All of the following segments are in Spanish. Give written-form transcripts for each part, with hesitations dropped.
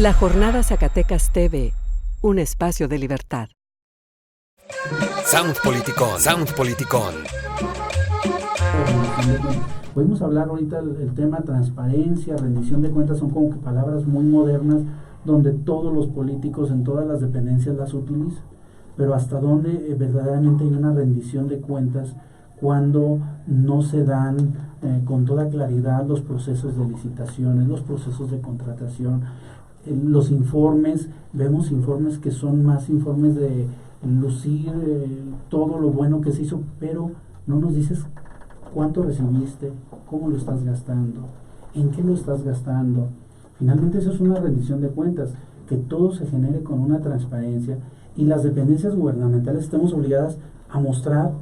La Jornada Zacatecas TV, un espacio de libertad. Sound Politicón. Podemos hablar ahorita el tema transparencia, rendición de cuentas, son como que palabras muy modernas donde todos los políticos en todas las dependencias las utilizan, pero hasta dónde verdaderamente hay una rendición de cuentas cuando no se dan con toda claridad los procesos de licitaciones, los procesos de contratación, los informes. Vemos informes que son más informes de lucir todo lo bueno que se hizo, pero no nos dices cuánto recibiste, cómo lo estás gastando, en qué lo estás gastando. Finalmente eso es una rendición de cuentas, que todo se genere con una transparencia y las dependencias gubernamentales estemos obligadas a mostrar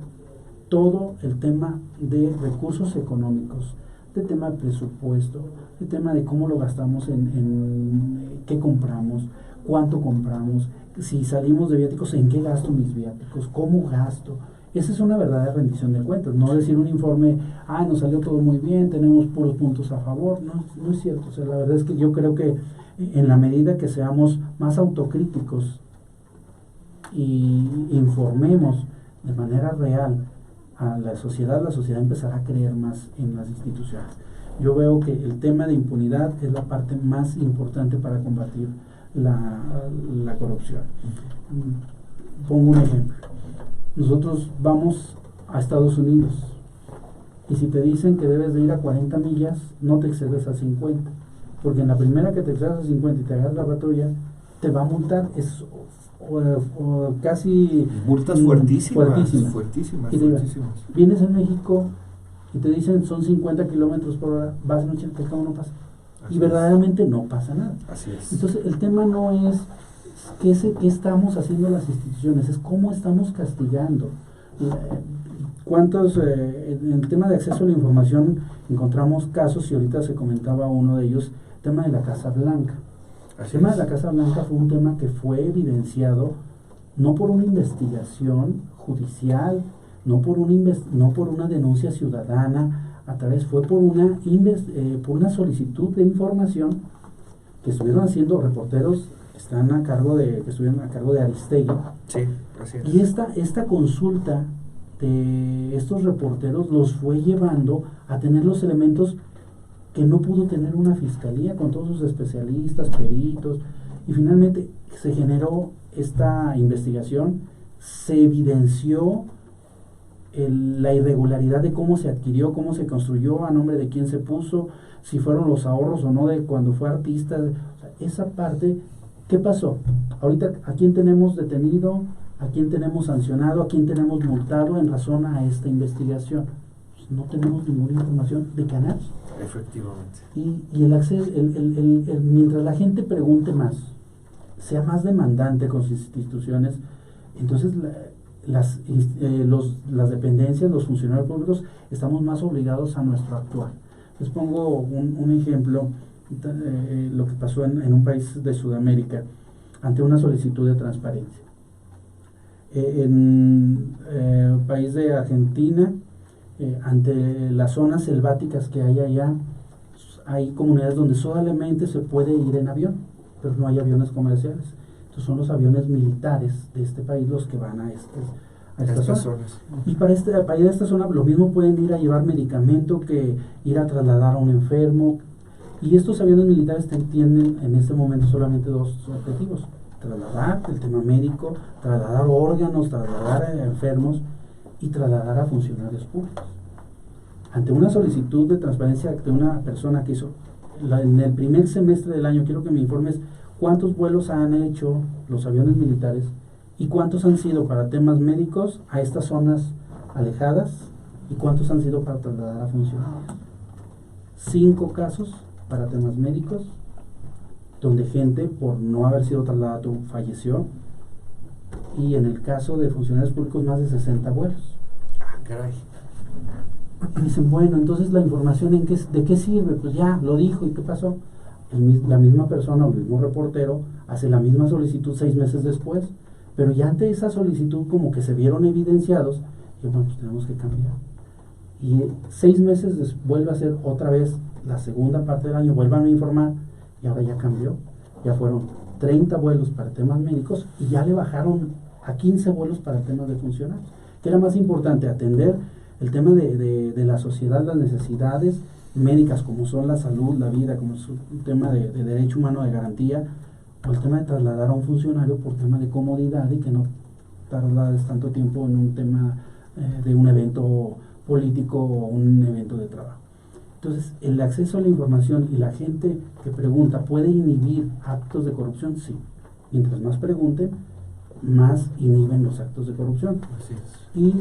todo el tema de recursos económicos, de tema de presupuesto, de tema de cómo lo gastamos, en qué compramos, cuánto compramos, si salimos de viáticos, en qué gasto mis viáticos, cómo gasto. Esa es una verdadera rendición de cuentas, no decir un informe, nos salió todo muy bien, tenemos puros puntos a favor. No es cierto. O sea, la verdad es que yo creo que en la medida que seamos más autocríticos y informemos de manera real a la sociedad empezará a creer más en las instituciones. Yo veo que el tema de impunidad es la parte más importante para combatir la corrupción. Pongo un ejemplo. Nosotros vamos a Estados Unidos y si te dicen que debes de ir a 40 millas, no te excedes a 50, porque en la primera que te excedes a 50 y te agarras la patrulla, te va a multar. Es o casi multas fuertísimas. Vienes en México y te dicen son 50 kilómetros por hora, vas en 80, no pasa. Así y verdaderamente no pasa nada. Así es. Entonces el tema no es qué estamos haciendo las instituciones, es cómo estamos castigando. ¿Cuántos, en el tema de acceso a la información encontramos casos, y ahorita se comentaba uno de ellos, el tema de la Casa Blanca? El tema de la Casa Blanca fue un tema que fue evidenciado no por una investigación judicial, no por una denuncia ciudadana, fue por una solicitud de información que estuvieron haciendo reporteros que estuvieron a cargo de Aristegui. Sí, así es. Y esta consulta de estos reporteros los fue llevando a tener los elementos que no pudo tener una fiscalía con todos sus especialistas, peritos, y finalmente se generó esta investigación, se evidenció la irregularidad de cómo se adquirió, cómo se construyó, a nombre de quién se puso, si fueron los ahorros o no de cuando fue artista. O sea, esa parte, ¿qué pasó? Ahorita, ¿a quién tenemos detenido? ¿A quién tenemos sancionado? ¿A quién tenemos multado en razón a esta investigación? Pues no tenemos ninguna información de canal. Efectivamente. Y el acceso, mientras la gente pregunte más, sea más demandante con sus instituciones, entonces las dependencias, los funcionarios públicos, estamos más obligados a nuestro actuar. Les pongo un ejemplo, lo que pasó en un país de Sudamérica, ante una solicitud de transparencia. En el país de Argentina, ante las zonas selváticas que hay allá, hay comunidades donde solamente se puede ir en avión, pero no hay aviones comerciales. Entonces son los aviones militares de este país los que van a estas zonas. Y para ir a esta zona lo mismo pueden ir a llevar medicamento que ir a trasladar a un enfermo. Y estos aviones militares tienen en este momento solamente dos objetivos: trasladar el tema médico, trasladar órganos, trasladar a enfermos y trasladar a funcionarios públicos. Ante una solicitud de transparencia de una persona que hizo en el primer semestre del año, quiero que me informes cuántos vuelos han hecho los aviones militares y cuántos han sido para temas médicos a estas zonas alejadas y cuántos han sido para trasladar a funcionarios. 5 casos para temas médicos, donde gente por no haber sido trasladada falleció, y en el caso de funcionarios públicos más de 60 vuelos. Caray. Y dicen, bueno, entonces la información ¿de qué sirve? Pues ya lo dijo, ¿y qué pasó? La misma persona o el mismo reportero hace la misma solicitud 6 meses después, pero ya ante esa solicitud como que se vieron evidenciados, y bueno, pues tenemos que cambiar. Y 6 meses vuelve a ser otra vez la segunda parte del año, vuelvan a informar, y ahora ya cambió. ya fueron 30 vuelos para temas médicos y ya le bajaron a 15 vuelos para temas de funcionarios. ¿Qué era más importante? Atender el tema de la sociedad, las necesidades médicas, como son la salud, la vida, como es un tema de derecho humano, de garantía, o el tema de trasladar a un funcionario por tema de comodidad y que no tardas tanto tiempo en un tema de un evento político o un evento de trabajo. Entonces, el acceso a la información y la gente que pregunta, ¿puede inhibir actos de corrupción? Sí. Mientras más pregunten, más inhiben los actos de corrupción. Así es. Y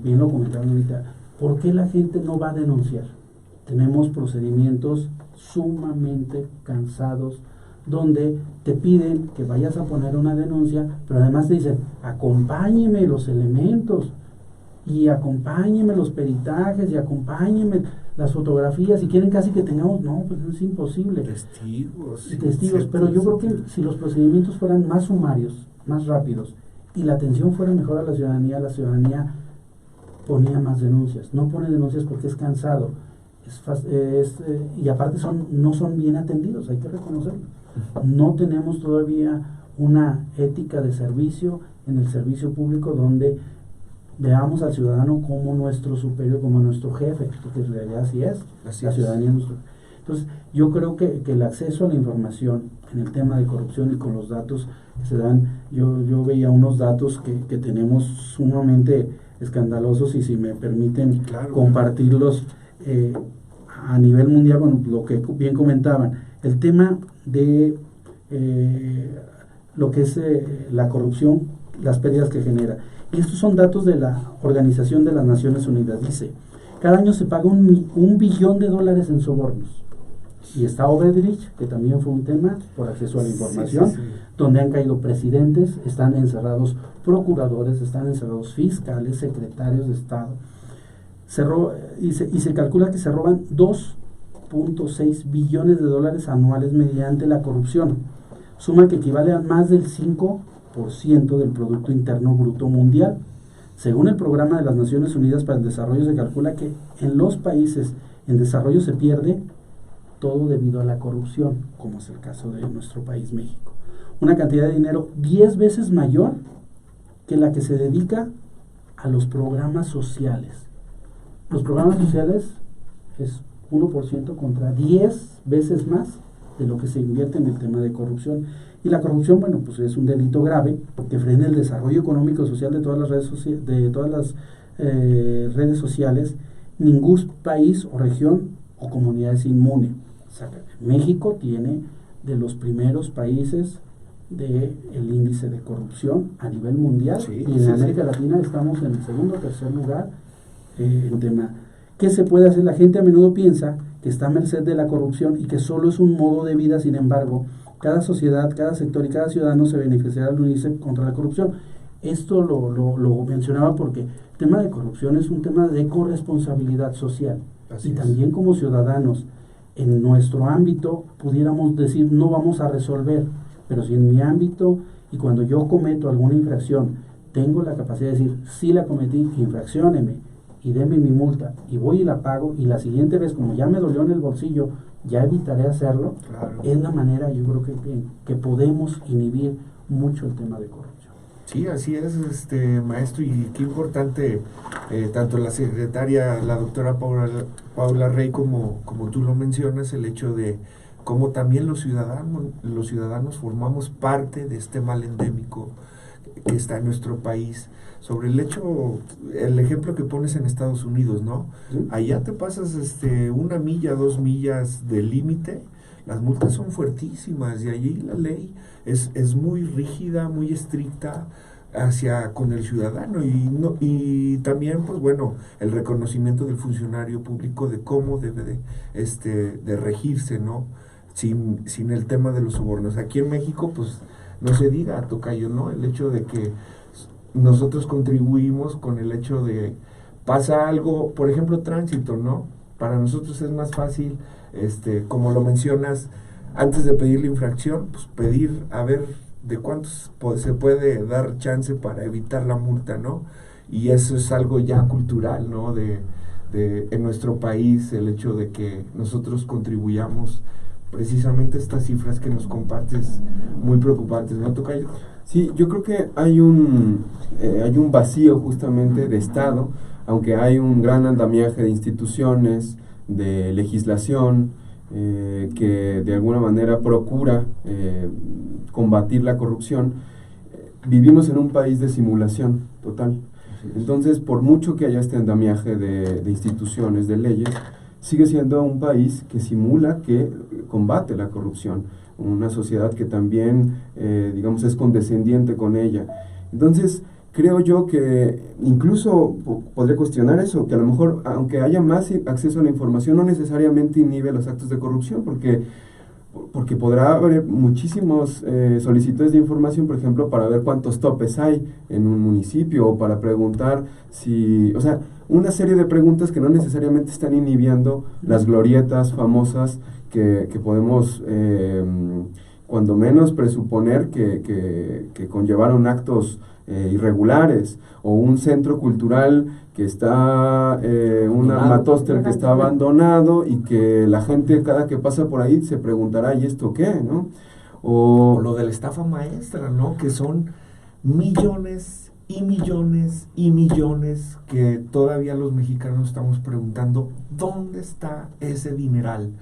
bien lo comentaron ahorita, ¿por qué la gente no va a denunciar? Tenemos procedimientos sumamente cansados donde te piden que vayas a poner una denuncia, pero además te dicen, acompáñeme los elementos, y acompáñeme los peritajes, y acompáñeme las fotografías, y quieren casi que tengamos, no, pues es imposible. Testigos. Testigos, pero yo creo que si los procedimientos fueran más sumarios, más rápidos, y la atención fuera mejor a la ciudadanía ponía más denuncias. No pone denuncias porque es cansado, y aparte no son bien atendidos, hay que reconocerlo. No tenemos todavía una ética de servicio en el servicio público donde veamos al ciudadano como nuestro superior, como nuestro jefe, porque en realidad así es, la ciudadanía es nuestro. Entonces, yo creo que el acceso a la información en el tema de corrupción y con los datos que se dan, yo veía unos datos que tenemos sumamente escandalosos, y si me permiten compartirlos a nivel mundial, bueno, lo que bien comentaban, el tema de lo que es la corrupción, las pérdidas que genera. Y estos son datos de la Organización de las Naciones Unidas. Dice, cada año se paga $1 billón en sobornos. Y está Overreach, que también fue un tema por acceso a la información, donde han caído presidentes, están encerrados procuradores, están encerrados fiscales, secretarios de Estado. Y se calcula que se roban $2.6 billones anuales mediante la corrupción, suma que equivale a más del 5% del Producto Interno Bruto Mundial. Según el Programa de las Naciones Unidas para el Desarrollo, se calcula que en los países en desarrollo se pierde todo debido a la corrupción, como es el caso de nuestro país, México. Una cantidad de dinero 10 veces mayor que la que se dedica a los programas sociales. Los programas sociales es 1% contra 10 veces más de lo que se invierte en el tema de corrupción. Y la corrupción, bueno, pues es un delito grave porque frena el desarrollo económico y social de todas las redes sociales. Ningún país o región o comunidad es inmune. O sea, México tiene de los primeros países del índice de corrupción a nivel mundial, y en América Latina estamos en el segundo o tercer lugar en tema. ¿Qué se puede hacer? La gente a menudo piensa que está a merced de la corrupción y que solo es un modo de vida. Sin embargo, cada sociedad, cada sector y cada ciudadano se beneficiará al unirse contra la corrupción. Esto lo mencionaba porque el tema de corrupción es un tema de corresponsabilidad social. Así y también como ciudadanos, en nuestro ámbito, pudiéramos decir, no vamos a resolver, pero si en mi ámbito, y cuando yo cometo alguna infracción, tengo la capacidad de decir, sí la cometí, infraccióneme, y deme mi multa, y voy y la pago, y la siguiente vez, como ya me dolió en el bolsillo, ya evitaré hacerlo. Claro. Es la manera, yo creo que podemos inhibir mucho el tema de corrupción. Sí, así es, maestro, y qué importante, tanto la secretaria, la doctora Paula Rey, como tú lo mencionas, el hecho de cómo también los ciudadanos formamos parte de este mal endémico que está en nuestro país. Sobre el ejemplo que pones en Estados Unidos, ¿no? ¿Sí? Allá te pasas 1 milla, 2 millas de límite, las multas son fuertísimas, y allí la ley es muy rígida, muy estricta con el ciudadano, y también, pues bueno, el reconocimiento del funcionario público de cómo debe de regirse, ¿no? Sin el tema de los sobornos. Aquí en México, pues, no se diga, tocayo, ¿no? El hecho de que nosotros contribuimos con el hecho de pasa algo, por ejemplo, tránsito, ¿no? Para nosotros es más fácil, como lo mencionas, antes de pedir la infracción, pues pedir a ver de cuántos se puede dar chance para evitar la multa, ¿no? Y eso es algo ya cultural, ¿no? En nuestro país, el hecho de que nosotros contribuyamos precisamente estas cifras que nos compartes muy preocupantes, ¿no, tocayo? Sí, yo creo que hay un vacío justamente de Estado, aunque hay un gran andamiaje de instituciones, de legislación, que de alguna manera procura combatir la corrupción. Vivimos en un país de simulación total. Entonces, por mucho que haya este andamiaje de instituciones, de leyes, sigue siendo un país que simula que combate la corrupción, una sociedad que también, digamos, es condescendiente con ella. Entonces, creo yo que incluso podría cuestionar eso, que a lo mejor, aunque haya más acceso a la información, no necesariamente inhibe los actos de corrupción, porque podrá haber muchísimos solicitudes de información, por ejemplo, para ver cuántos topes hay en un municipio, o para preguntar si, o sea, una serie de preguntas que no necesariamente están inhibiendo las glorietas famosas que podemos, cuando menos, presuponer que conllevaron actos irregulares, o un centro cultural que está, un armatoster que está abandonado, y que la gente cada que pasa por ahí se preguntará, ¿y esto qué? ¿No? O lo de la estafa maestra, ¿no? Que son millones y millones y millones que todavía los mexicanos estamos preguntando, ¿dónde está ese dineral?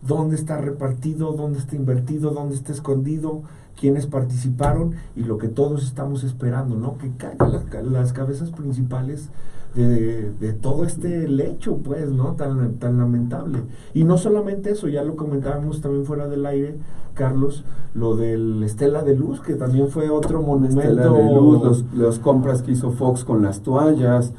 ¿Dónde está repartido? ¿Dónde está invertido? ¿Dónde está escondido? ¿Quiénes participaron? Y lo que todos estamos esperando, ¿no? Que caigan las cabezas principales de todo este lecho, pues, ¿no? Tan lamentable. Y no solamente eso, ya lo comentábamos también fuera del aire, Carlos, lo del Estela de Luz, que también fue otro monumento. Estela de Luz, los compras que hizo Fox con las toallas,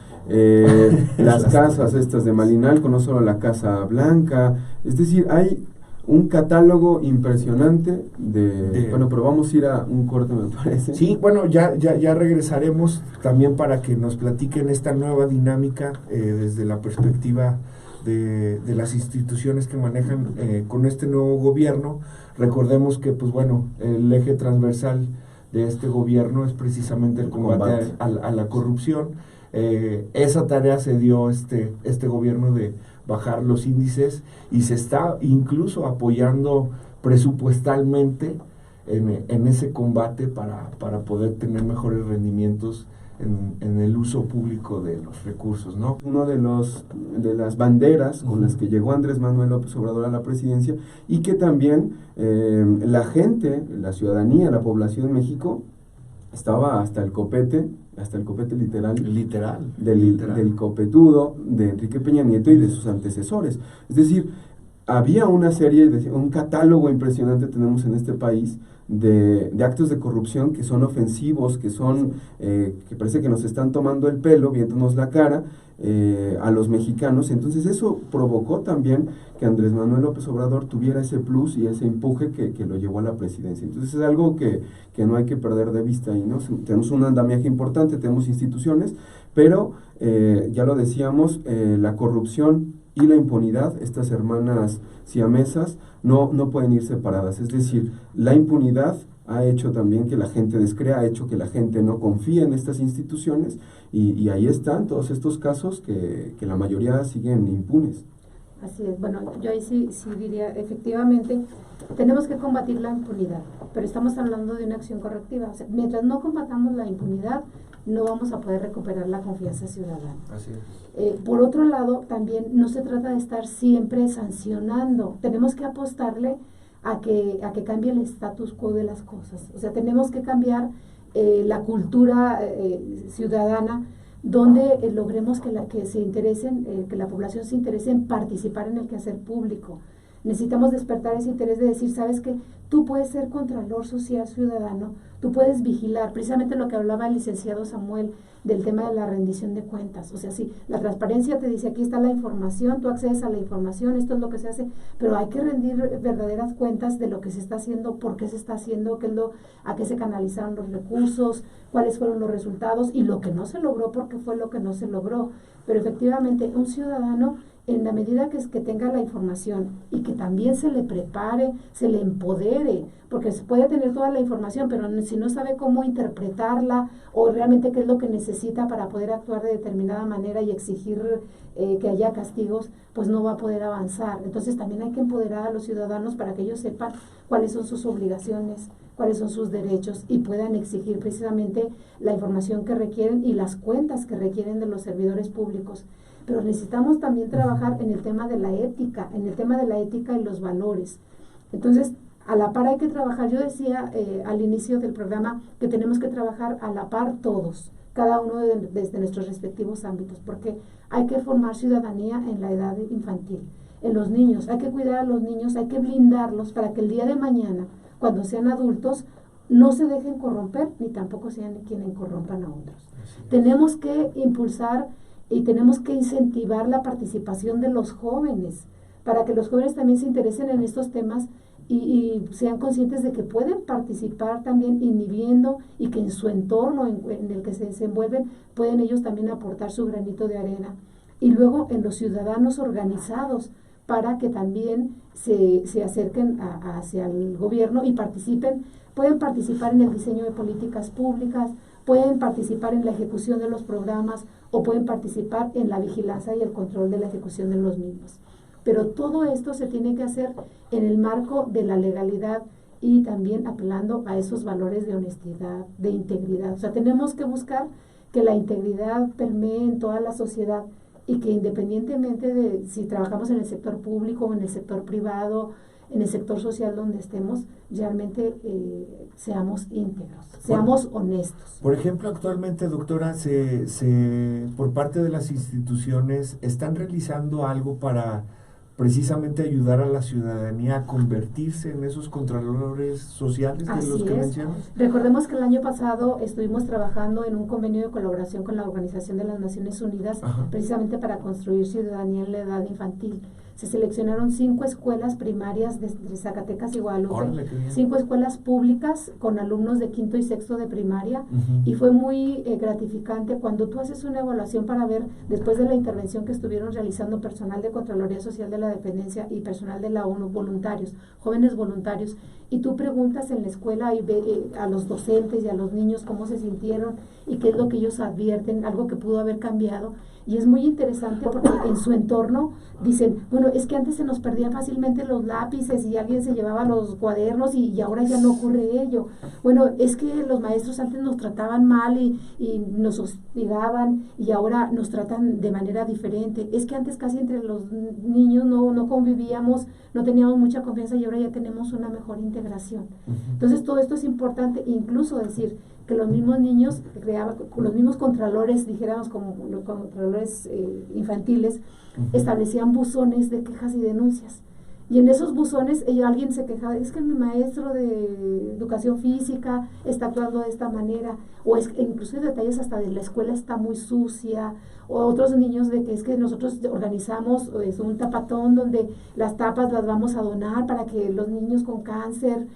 las casas estas de Malinalco, no solo la Casa Blanca. Es decir, hay un catálogo impresionante bueno, pero vamos a ir a un corte, me parece. Sí, bueno, ya regresaremos también para que nos platiquen esta nueva dinámica desde la perspectiva de las instituciones que manejan con este nuevo gobierno. Recordemos que, pues bueno, el eje transversal de este gobierno es precisamente el combate a la corrupción. Esa tarea se dio este gobierno de bajar los índices, y se está incluso apoyando presupuestalmente en ese combate para poder tener mejores rendimientos en el uso público de los recursos, ¿no? Uno de las banderas con las que llegó Andrés Manuel López Obrador a la presidencia, y que también la gente, la ciudadanía, la población de México estaba hasta el copete literal del copetudo de Enrique Peña Nieto y de sus antecesores. Es decir, había una serie, un catálogo impresionante tenemos en este país de actos de corrupción que son ofensivos, que son que parece que nos están tomando el pelo, viéndonos la cara a los mexicanos. Entonces eso provocó también que Andrés Manuel López Obrador tuviera ese plus y ese empuje que lo llevó a la presidencia. Entonces es algo que no hay que perder de vista, y ¿no? Tenemos un andamiaje importante, tenemos instituciones, pero ya lo decíamos, la corrupción y la impunidad, estas hermanas siamesas, no pueden ir separadas. Es decir, la impunidad ha hecho también que la gente descrea, ha hecho que la gente no confíe en estas instituciones, y ahí están todos estos casos que la mayoría siguen impunes. Así es, bueno, yo ahí sí diría, efectivamente, tenemos que combatir la impunidad, pero estamos hablando de una acción correctiva. O sea, mientras no combatamos la impunidad, no vamos a poder recuperar la confianza ciudadana. Así es. Por otro lado, también no se trata de estar siempre sancionando, tenemos que apostarle a que cambie el status quo de las cosas. O sea, tenemos que cambiar la cultura ciudadana, donde logremos que se interesen, que la población se interese en participar en el quehacer público. Necesitamos despertar ese interés de decir, ¿sabes qué? Tú puedes ser contralor social ciudadano, tú puedes vigilar, precisamente lo que hablaba el licenciado Samuel del tema de la rendición de cuentas. O sea, sí, la transparencia te dice, aquí está la información, tú accedes a la información, esto es lo que se hace, pero hay que rendir verdaderas cuentas de lo que se está haciendo, por qué se está haciendo, a qué se canalizaron los recursos, cuáles fueron los resultados, y lo que no se logró, porque fue lo que no se logró. Pero efectivamente un ciudadano en la medida que tenga la información y que también se le prepare, se le empodere, porque se puede tener toda la información, pero si no sabe cómo interpretarla o realmente qué es lo que necesita para poder actuar de determinada manera y exigir que haya castigos, pues no va a poder avanzar. Entonces también hay que empoderar a los ciudadanos para que ellos sepan cuáles son sus obligaciones, cuáles son sus derechos y puedan exigir precisamente la información que requieren y las cuentas que requieren de los servidores públicos. Pero necesitamos también trabajar en el tema de la ética, y los valores. Entonces, a la par hay que trabajar, yo decía al inicio del programa que tenemos que trabajar a la par todos, cada uno desde nuestros respectivos ámbitos, porque hay que formar ciudadanía en la edad infantil, en los niños, hay que cuidar a los niños, hay que blindarlos para que el día de mañana, cuando sean adultos, no se dejen corromper, ni tampoco sean quienes corrompan a otros. Tenemos que impulsar y tenemos que incentivar la participación de los jóvenes, para que los jóvenes también se interesen en estos temas y sean conscientes de que pueden participar también inhibiendo y que en su entorno en el que se desenvuelven pueden ellos también aportar su granito de arena. Y luego en los ciudadanos organizados para que también se acerquen hacia el gobierno y participen, pueden participar en el diseño de políticas públicas, pueden participar en la ejecución de los programas o pueden participar en la vigilancia y el control de la ejecución de los mismos. Pero todo esto se tiene que hacer en el marco de la legalidad y también apelando a esos valores de honestidad, de integridad. O sea, tenemos que buscar que la integridad permee en toda la sociedad y que independientemente de si trabajamos en el sector público o en el sector privado, en el sector social donde estemos, realmente seamos íntegros, seamos honestos. Por ejemplo, actualmente, doctora, por parte de las instituciones, ¿están realizando algo para precisamente ayudar a la ciudadanía a convertirse en esos contralores sociales de los que mencionas? Recordemos que el año pasado estuvimos trabajando en un convenio de colaboración con la Organización de las Naciones Unidas, precisamente para construir ciudadanía en la edad infantil. Se seleccionaron 5 escuelas primarias de Zacatecas y Guadalupe, 5 escuelas públicas con alumnos de quinto y sexto de primaria, y fue muy gratificante cuando tú haces una evaluación para ver, después de la intervención que estuvieron realizando personal de Contraloría Social de la Dependencia y personal de la ONU, voluntarios, jóvenes voluntarios, y tú preguntas en la escuela y a los docentes y a los niños cómo se sintieron y qué es lo que ellos advierten, algo que pudo haber cambiado. Y es muy interesante porque en su entorno dicen, bueno, es que antes se nos perdían fácilmente los lápices y alguien se llevaba los cuadernos y ahora ya no ocurre ello. Bueno, es que los maestros antes nos trataban mal y nos hostigaban y ahora nos tratan de manera diferente. Es que antes casi entre los niños no convivíamos, no teníamos mucha confianza y ahora ya tenemos una mejor integración. Entonces todo esto es importante, incluso decir que los mismos niños los mismos contralores, dijéramos como los contralores infantiles, establecían buzones de quejas y denuncias. Y en esos buzones alguien se quejaba, es que mi maestro de educación física está actuando de esta manera, o es que incluso hay detalles hasta de la escuela está muy sucia, o otros niños de que es que nosotros organizamos un tapatón donde las tapas las vamos a donar para que los niños con cáncer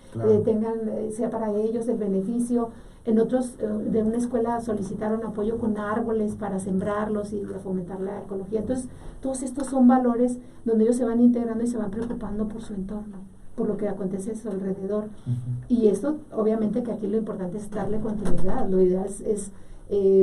sea para ellos el beneficio. En otros de una escuela solicitaron apoyo con árboles para sembrarlos y fomentar la ecología. Entonces, todos estos son valores donde ellos se van integrando y se van preocupando por su entorno, por lo que acontece a su alrededor. Y esto, obviamente que aquí lo importante es darle continuidad. Lo ideal es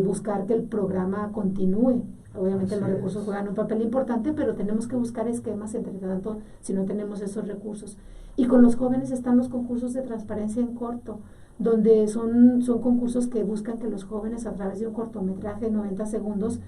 buscar que el programa continúe. Obviamente los recursos juegan un papel importante, pero tenemos que buscar esquemas entre tanto si no tenemos esos recursos. Y con los jóvenes están los concursos de transparencia en corto, donde son concursos que buscan que los jóvenes a través de un cortometraje de 90 segundos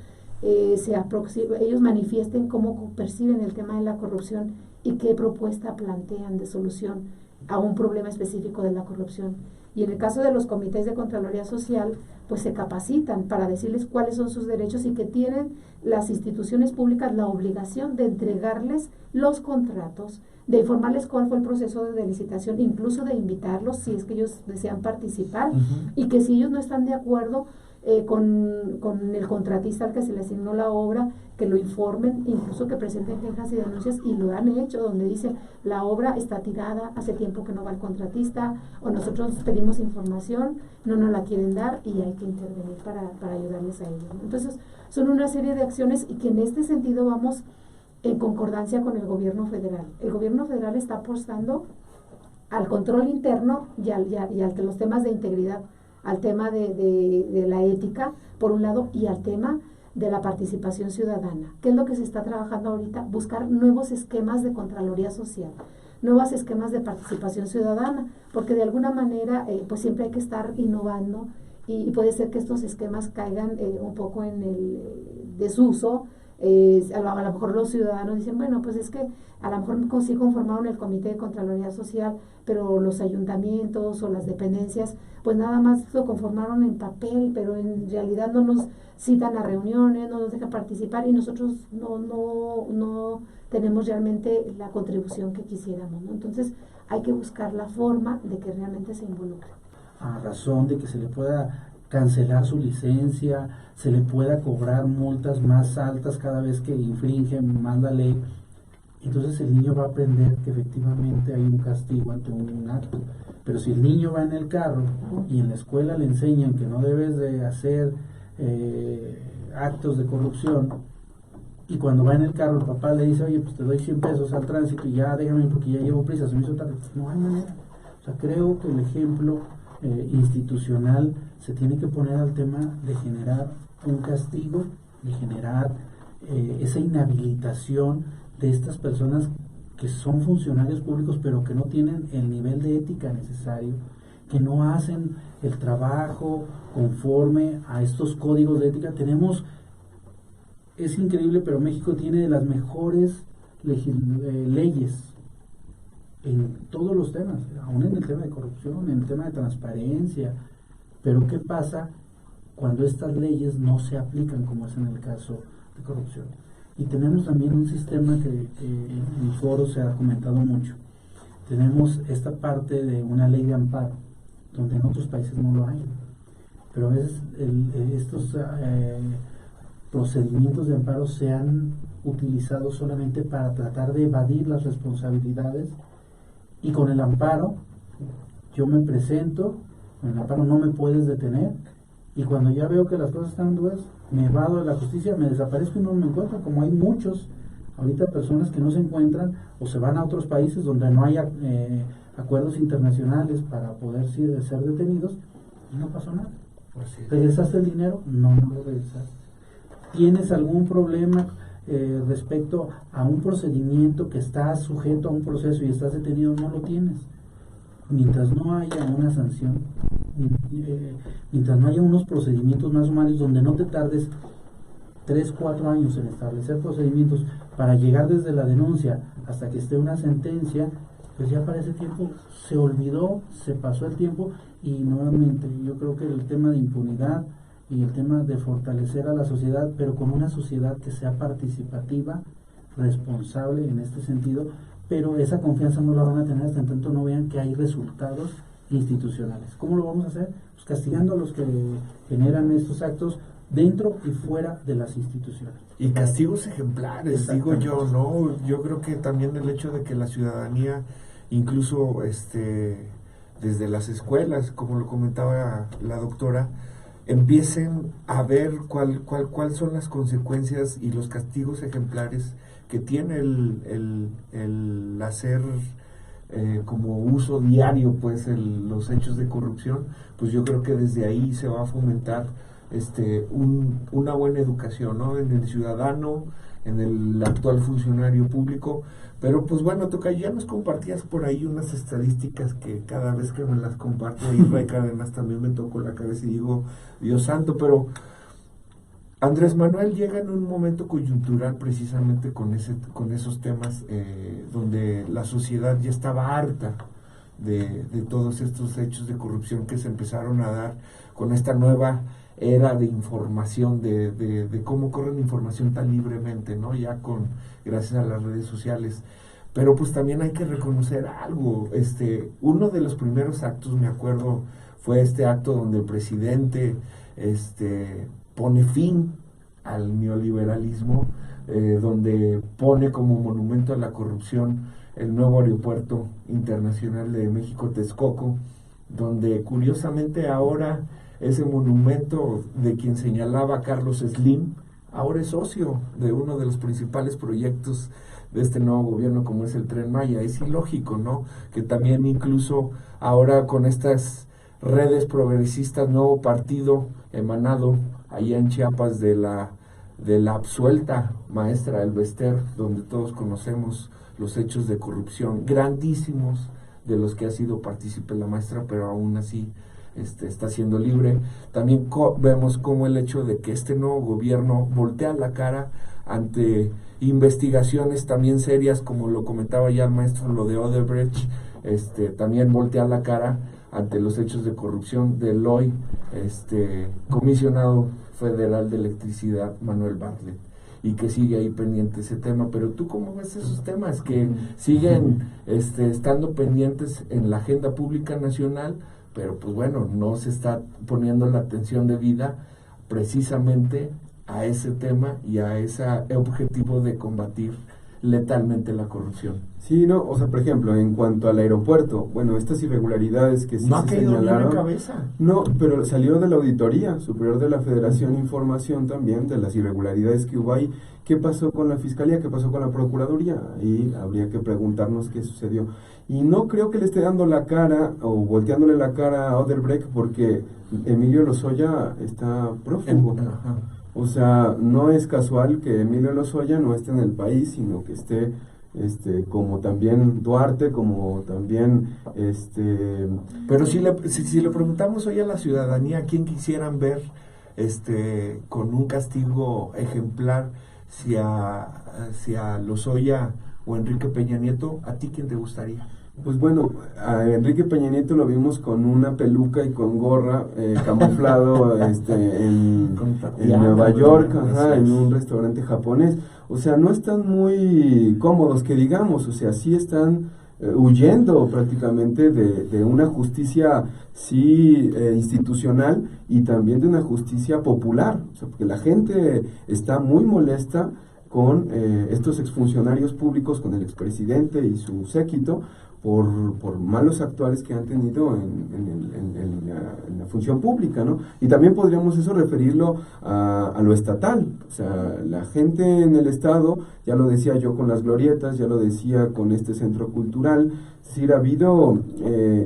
ellos manifiesten cómo perciben el tema de la corrupción y qué propuesta plantean de solución a un problema específico de la corrupción. Y en el caso de los comités de Contraloría Social, pues se capacitan para decirles cuáles son sus derechos y que tienen las instituciones públicas la obligación de entregarles los contratos, de informarles cuál fue el proceso de licitación, incluso de invitarlos si es que ellos desean participar, y que si ellos no están de acuerdo con el contratista al que se le asignó la obra, que lo informen, incluso que presenten quejas y denuncias, y lo han hecho, donde dicen la obra está tirada, hace tiempo que no va el contratista, o nosotros pedimos información, no nos la quieren dar y hay que intervenir para ayudarles a ellos. Entonces son una serie de acciones y que en este sentido vamos en concordancia con el gobierno federal. El gobierno federal está apostando al control interno y a los temas de integridad, al tema de la ética, por un lado, y al tema de la participación ciudadana. ¿Qué es lo que se está trabajando ahorita? Buscar nuevos esquemas de Contraloría Social, nuevos esquemas de participación ciudadana, porque de alguna manera pues siempre hay que estar innovando y puede ser que estos esquemas caigan un poco en el desuso. A lo mejor los ciudadanos dicen, bueno, pues es que a lo mejor sí conformaron el Comité de Contraloría Social, pero los ayuntamientos o las dependencias, pues nada más lo conformaron en papel, pero en realidad no nos citan a reuniones, no nos dejan participar y nosotros no tenemos realmente la contribución que quisiéramos, ¿no? Entonces hay que buscar la forma de que realmente se involucre. A razón de que se le pueda cancelar su licencia, se le pueda cobrar multas más altas cada vez que infringe más la ley. Entonces el niño va a aprender que efectivamente hay un castigo ante un acto. Pero si el niño va en el carro y en la escuela le enseñan que no debes de hacer actos de corrupción, y cuando va en el carro el papá le dice, oye, pues te doy 100 pesos al tránsito y ya déjame porque ya llevo prisa, se me hizo tarde, pues no hay manera. O sea, creo que el ejemplo institucional se tiene que poner al tema de generar un castigo, de generar esa inhabilitación de estas personas que son funcionarios públicos pero que no tienen el nivel de ética necesario, que no hacen el trabajo conforme a estos códigos de ética. Es increíble, pero México tiene de las mejores leyes en todos los temas, aún en el tema de corrupción, en el tema de transparencia. Pero ¿qué pasa cuando estas leyes no se aplican, como es en el caso de corrupción? Y tenemos también un sistema que en el foro se ha comentado mucho. Tenemos esta parte de una ley de amparo, donde en otros países no lo hay. Pero a veces estos procedimientos de amparo se han utilizado solamente para tratar de evadir las responsabilidades, y con el amparo yo me presento, con el amparo no me puedes detener, y cuando ya veo que las cosas están duras, me evado de la justicia, me desaparezco y no me encuentro, como hay muchos ahorita personas que no se encuentran o se van a otros países donde no hay acuerdos internacionales para poder ser detenidos y no pasó nada. ¿Regresaste el dinero? No lo regresaste. ¿Tienes algún problema respecto a un procedimiento que está sujeto a un proceso y estás detenido? No lo tienes. Mientras no haya una sanción, mientras no haya unos procedimientos más humanos donde no te tardes 3-4 años en establecer procedimientos para llegar desde la denuncia hasta que esté una sentencia, pues ya para ese tiempo se olvidó, se pasó el tiempo. Y nuevamente yo creo que el tema de impunidad y el tema de fortalecer a la sociedad, pero con una sociedad que sea participativa, responsable en este sentido, pero esa confianza no la van a tener hasta en tanto no vean que hay resultados institucionales. ¿Cómo lo vamos a hacer? Pues castigando a los que generan estos actos dentro y fuera de las instituciones. Y castigos ejemplares, digo yo, ¿no? Yo creo que también el hecho de que la ciudadanía, incluso desde las escuelas, como lo comentaba la doctora, empiecen a ver cuál son las consecuencias y los castigos ejemplares que tiene el hacer como uso diario pues los hechos de corrupción. Pues yo creo que desde ahí se va a fomentar una buena educación, ¿no? En el ciudadano, en el actual funcionario público. Pero pues bueno, Tocayo, ya nos compartías por ahí unas estadísticas que cada vez que me las comparto Israel Cárdenas también me tocó la cabeza y digo, Dios santo. Pero Andrés Manuel llega en un momento coyuntural precisamente con esos temas donde la sociedad ya estaba harta de todos estos hechos de corrupción que se empezaron a dar con esta nueva era de información, de cómo corre la información tan libremente, ¿no? Ya gracias a las redes sociales. Pero pues también hay que reconocer algo. Uno de los primeros actos, me acuerdo, fue este acto donde el presidente pone fin al neoliberalismo, donde pone como monumento a la corrupción el nuevo aeropuerto internacional de México, Texcoco, donde curiosamente ahora ese monumento de quien señalaba Carlos Slim ahora es socio de uno de los principales proyectos de este nuevo gobierno, como es el Tren Maya. Es ilógico, ¿no? Que también incluso ahora con estas redes progresistas, nuevo partido emanado allá en Chiapas de la absuelta maestra Elvester, donde todos conocemos los hechos de corrupción grandísimos de los que ha sido partícipe la maestra, pero aún así está siendo libre. También vemos cómo el hecho de que este nuevo gobierno voltea la cara ante investigaciones también serias, como lo comentaba ya el maestro, lo de Odebrecht, también voltea la cara ante los hechos de corrupción del hoy comisionado federal de electricidad Manuel Bartlett, y que sigue ahí pendiente ese tema. Pero tú, ¿cómo ves esos temas que siguen estando pendientes en la agenda pública nacional, pero pues bueno, no se está poniendo la atención debida precisamente a ese tema y a ese objetivo de combatir letalmente la corrupción? Sí, no, o sea, por ejemplo, en cuanto al aeropuerto, bueno, estas irregularidades que sí no se ha caído señalaron, ni una cabeza. No, pero salió de la Auditoría Superior de la Federación información también de las irregularidades que hubo ahí. ¿Qué pasó con la Fiscalía? ¿Qué pasó con la Procuraduría? Ahí habría que preguntarnos qué sucedió. Y no creo que le esté dando la cara o volteándole la cara a Odebrecht, porque Emilio Lozoya está prófugo. O sea, no es casual que Emilio Lozoya no esté en el país, sino que esté como también Duarte, como también Pero si le preguntamos hoy a la ciudadanía quién quisieran ver con un castigo ejemplar, si a Lozoya o Enrique Peña Nieto, ¿a ti quién te gustaría? Pues bueno, a Enrique Peña Nieto lo vimos con una peluca y con gorra camuflado en Nueva York, en un restaurante japonés. O sea, no están muy cómodos, que digamos, o sea, sí están huyendo prácticamente de una justicia institucional, y también de una justicia popular, o sea, porque la gente está muy molesta con estos exfuncionarios públicos, con el expresidente y su séquito, por malos actuales que han tenido en la función pública, ¿no? Y también podríamos eso referirlo a lo estatal. O sea, la gente en el Estado, ya lo decía yo con las glorietas, ya lo decía con este centro cultural, es decir, ha habido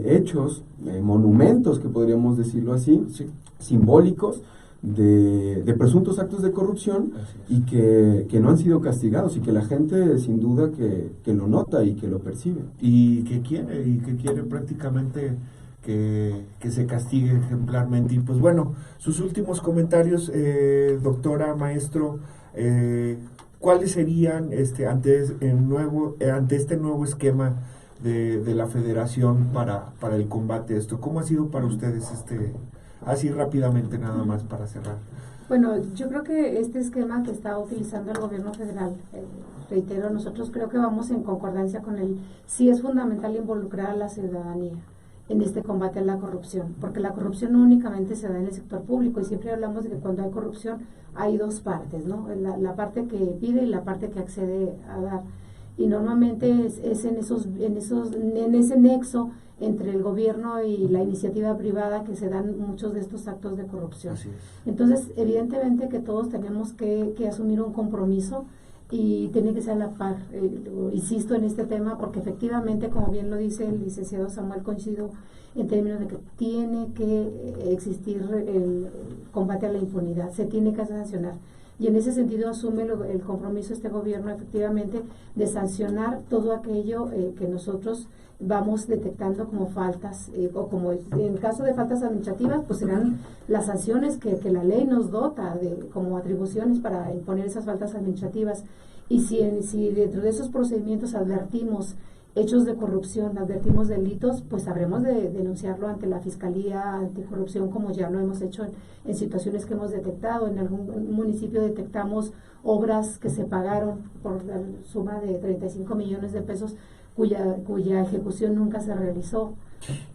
hechos, monumentos, que podríamos decirlo así, sí, simbólicos, de presuntos actos de corrupción, y que no han sido castigados, y que la gente sin duda que lo nota y que lo percibe. Y que quiere prácticamente que se castigue ejemplarmente. Y pues bueno, sus últimos comentarios, doctora, maestro, ¿cuáles serían ante este nuevo esquema de la federación para el combate a esto? ¿Cómo ha sido para ustedes así rápidamente, nada más para cerrar? Bueno, yo creo que este esquema que está utilizando el gobierno federal, reitero, nosotros creo que vamos en concordancia con él. Sí es fundamental involucrar a la ciudadanía en este combate a la corrupción, porque la corrupción no únicamente se da en el sector público, y siempre hablamos de que cuando hay corrupción hay dos partes, ¿no? La parte que pide y la parte que accede a dar. Y normalmente es en ese nexo entre el gobierno y la iniciativa privada que se dan muchos de estos actos de corrupción. Así es. Entonces, evidentemente que todos tenemos que asumir un compromiso, y tiene que ser a la par. Insisto en este tema porque efectivamente, como bien lo dice el licenciado Samuel, coincido en términos de que tiene que existir el combate a la impunidad, se tiene que sancionar. Y en ese sentido asume el compromiso este gobierno efectivamente de sancionar todo aquello que nosotros vamos detectando como faltas, o como en caso de faltas administrativas, pues serán las sanciones que la ley nos dota como atribuciones para imponer esas faltas administrativas. Y si dentro de esos procedimientos advertimos hechos de corrupción, advertimos delitos, pues habremos de denunciarlo ante la Fiscalía Anticorrupción, como ya lo hemos hecho en situaciones que hemos detectado. En algún municipio detectamos obras que se pagaron por la suma de 35 millones de pesos, cuya ejecución nunca se realizó.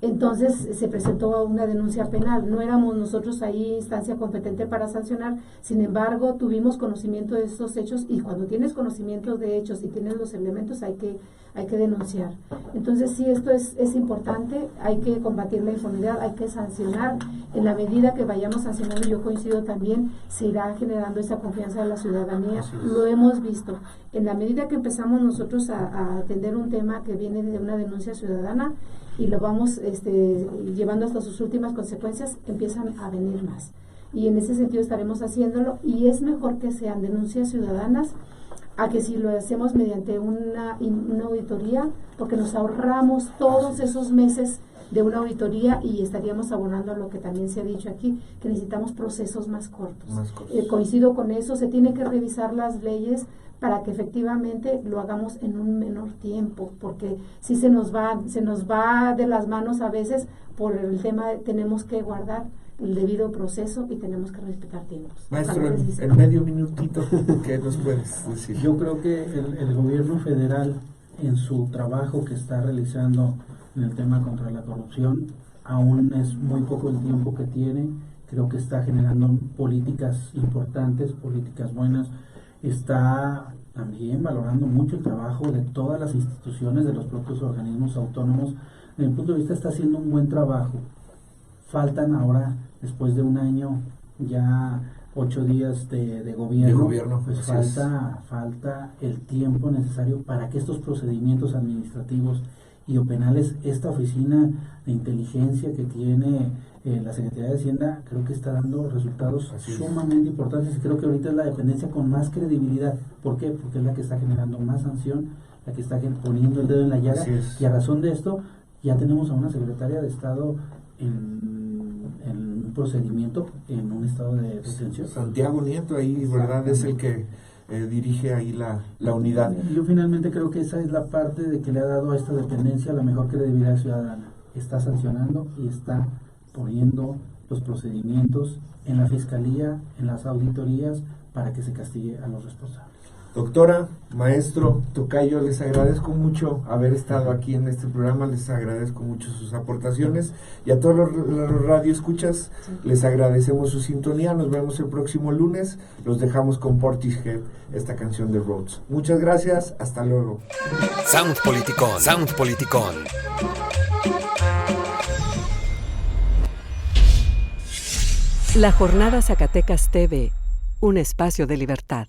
Entonces se presentó una denuncia penal. No éramos nosotros ahí instancia competente para sancionar, sin embargo tuvimos conocimiento de estos hechos, y cuando tienes conocimiento de hechos y tienes los elementos hay que denunciar. Entonces sí, esto es importante, hay que combatir la impunidad, hay que sancionar. En la medida que vayamos sancionando, yo coincido también, se irá generando esa confianza de la ciudadanía. Lo hemos visto. En la medida que empezamos nosotros a atender un tema que viene de una denuncia ciudadana y lo vamos llevando hasta sus últimas consecuencias, empiezan a venir más. Y en ese sentido estaremos haciéndolo, y es mejor que sean denuncias ciudadanas a que si lo hacemos mediante una auditoría, porque nos ahorramos todos esos meses de una auditoría y estaríamos abonando a lo que también se ha dicho aquí, que necesitamos procesos más cortos. Coincido con eso, se tiene que revisar las leyes para que efectivamente lo hagamos en un menor tiempo, porque si se nos va de las manos a veces por el tema de tenemos que guardar el debido proceso y tenemos que respetar tiempos. Maestro, en medio minutito, ¿qué nos puedes decir? Yo creo que el gobierno federal, en su trabajo que está realizando en el tema contra la corrupción, aún es muy poco el tiempo que tiene. Creo que está generando políticas importantes, políticas buenas. Está también valorando mucho el trabajo de todas las instituciones, de los propios organismos autónomos. Desde el punto de vista, está haciendo un buen trabajo. Faltan ahora, después de un año, ya 8 días de gobierno, pues falta el tiempo necesario para que estos procedimientos administrativos y o penales, esta oficina de inteligencia que tiene la Secretaría de Hacienda, creo que está dando resultados sumamente importantes, y creo que ahorita es la dependencia con más credibilidad. ¿Por qué? Porque es la que está generando más sanción, la que está poniendo el dedo en la llaga, y a razón de esto ya tenemos a una secretaria de Estado en un procedimiento, en un estado de detención. Santiago Nieto ahí, ¿verdad? Es el que dirige ahí la unidad. Yo finalmente creo que esa es la parte de que le ha dado a esta dependencia la mejor credibilidad ciudadana. Está sancionando y está poniendo los procedimientos en la fiscalía, en las auditorías, para que se castigue a los responsables. Doctora, maestro, tocayo, les agradezco mucho haber estado aquí en este programa, les agradezco mucho sus aportaciones, y a todos los radioescuchas les agradecemos su sintonía. Nos vemos el próximo lunes, los dejamos con Portishead, esta canción de Rhodes. Muchas gracias, hasta luego. Sound Politicón. La Jornada Zacatecas TV, un espacio de libertad.